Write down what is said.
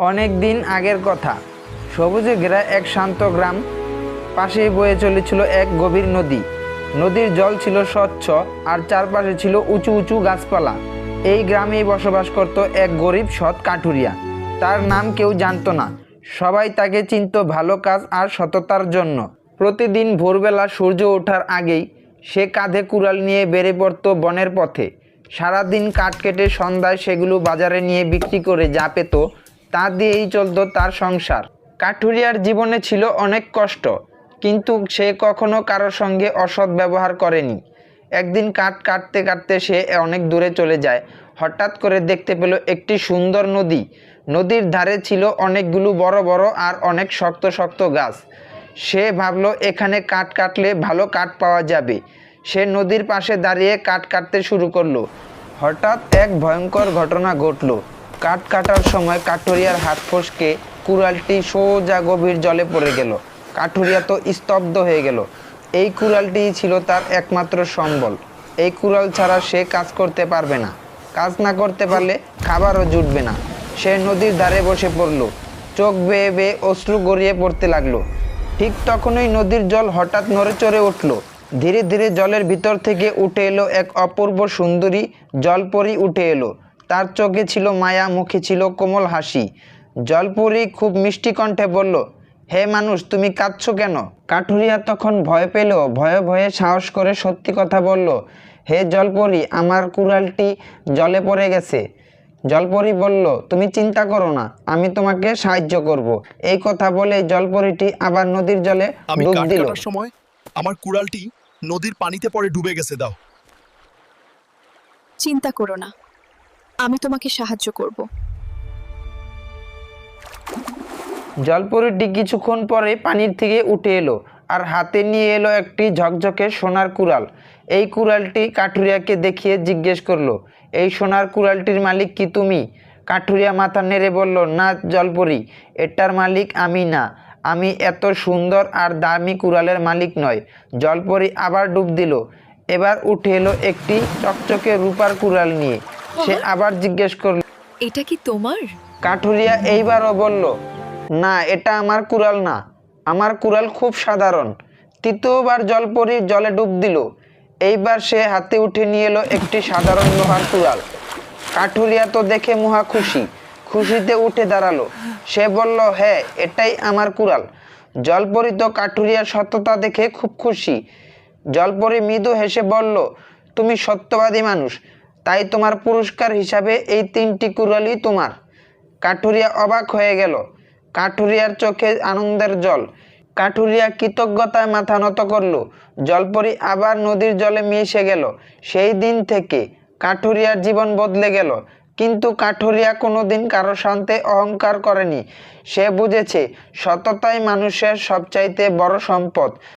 অনেক দিন আগের কথা। সবুজে ঘেরা এক শান্ত গ্রাম। পাশেই বয়ে চলেছিল এক গভীর নদী। নদীর জল ছিল স্বচ্ছ আর চারপাশে ছিল উঁচু উঁচু গাছপালা। এই গ্রামেই বসবাস করত এক গরিব সৎ কাঠুরিয়া। তার নাম কেউ জানতো না, সবাই তাকে চিনত ভালো কাজ আর সততার জন্য। প্রতিদিন ভোরবেলা সূর্য ওঠার আগেই সে কাঁধে কুড়াল নিয়ে বেরিয়ে পড়ত বনের পথে। সারাদিন কাঠ কেটে সন্ধ্যায় সেগুলো বাজারে নিয়ে বিক্রি করে যা পেত তা দিয়েই চলত তার সংসার। কাঠুরিয়ার জীবনে ছিল অনেক কষ্ট, কিন্তু সে কখনো কারোর সঙ্গে অসৎ ব্যবহার করেনি। একদিন কাঠ কাটতে কাটতে সে অনেক দূরে চলে যায়। হঠাৎ করে দেখতে পেল একটি সুন্দর নদী। নদীর ধারে ছিল অনেকগুলো বড় বড় আর অনেক শক্ত শক্ত গাছ। সে ভাবল এখানে কাঠ কাটলে ভালো কাঠ পাওয়া যাবে। সে নদীর পাশে দাঁড়িয়ে কাঠ কাটতে শুরু করলো। হঠাৎ এক ভয়ঙ্কর ঘটনা ঘটল। কাঠ কাটার সময় কাঠুরিয়ার হাত ফসকে কুড়ালটি সোজা গভীর জলে পড়ে গেল। কাঠুরিয়া তো স্তব্ধ হয়ে গেল। এই কুড়ালটিই ছিল তার একমাত্র সম্বল। এই কুড়াল ছাড়া সে কাজ করতে পারবে না। কাজ না করতে পারলে খাবারও জুটবে না। সে নদীর ধারে বসে পড়ল। চোখ বেয়ে বেয়ে অশ্রু গড়িয়ে পড়তে লাগলো। ঠিক তখনই নদীর জল হঠাৎ নড়ে চড়ে উঠল। ধীরে ধীরে জলের ভিতর থেকে উঠে এলো এক অপূর্ব সুন্দরী জলপরী উঠে এলো। তার চোখে ছিল মায়া, মুখে ছিল কোমল হাসি। জলপরী খুব মিষ্টি কণ্ঠে বলল, হে মানুষ, তুমি কাঁদছো কেন? কাঠুরিয়া তখন ভয় পেল। ভয়ে ভয়ে সাহস করে সত্যি কথা বলল, হে জলপরী, আমার কুড়ালটি জলে পড়ে গেছে। জলপরী বলল, তুমি চিন্তা করো না, আমি তোমাকে সাহায্য করব। এই কথা বলে জলপরীটি আবার নদীর জলে আমি ডুব কাঠ দিল। কাটার সময় আমার কুড়ালটি নদীর পানিতে পড়ে ডুবে গেছে। দাও। চিন্তা করো না, আমি তোমাকে সাহায্য করব। জলপরীটি কিছুক্ষণ পরে পানির থেকে উঠে এলো আর হাতে নিয়ে এলো একটি ঝকঝকে সোনার কুড়াল। এই কুড়ালটি কাঠুরিয়াকে দেখিয়ে জিজ্ঞেস করলো, এই সোনার কুড়ালটির মালিক কি তুমি? কাঠুরিয়া মাথা নেড়ে বলল, না জলপরী, এটার মালিক আমি না। আমি এত সুন্দর আর দামি কুড়ালের মালিক নয়। জলপরী আবার ডুব দিল। এবার উঠে এলো একটি চকচকে রূপার কুড়াল নিয়ে। সে আবার জিজ্ঞেস করল, এটা কি তোমার? কাঠুরিয়া এইবারও বলল, না, এটা আমার কুড়াল না। আমার কুড়াল খুব সাধারণ। তৃতীয়বার জলপরী জলে ডুব দিল। এইবার সে হাতে উঠে নিয়ে এলো একটি সাধারণ লোহার কুড়াল। কাঠুরিয়া তো দেখে মহা খুশি। খুশিতে উঠে দাঁড়ালো। সে বলল, হ্যাঁ, এটাই আমার কুড়াল। জলপরী তো কাঠুরিয়ার সততা দেখে খুব খুশি। জলপরী মৃদু হেসে বলল, তুমি সত্যবাদী মানুষ, তাই তোমার পুরস্কার হিসাবে এই 3টি কুড়ালই তোমার। কাঠুরিয়া অবাক হয়ে গেল। কাঠুরিয়ার চোখে আনন্দের জল। কাঠুরিয়া কৃতজ্ঞতায় মাথা নত করল। জলপরী আবার নদীর জলে মিশে গেল। সেই দিন থেকে কাঠুরিয়ার জীবন বদলে গেল। কিন্তু কাঠুরিয়া কোনোদিন কারো সাথে অহংকার করেনি। সে বুঝেছে সততাই মানুষের সবচাইতে বড় সম্পদ।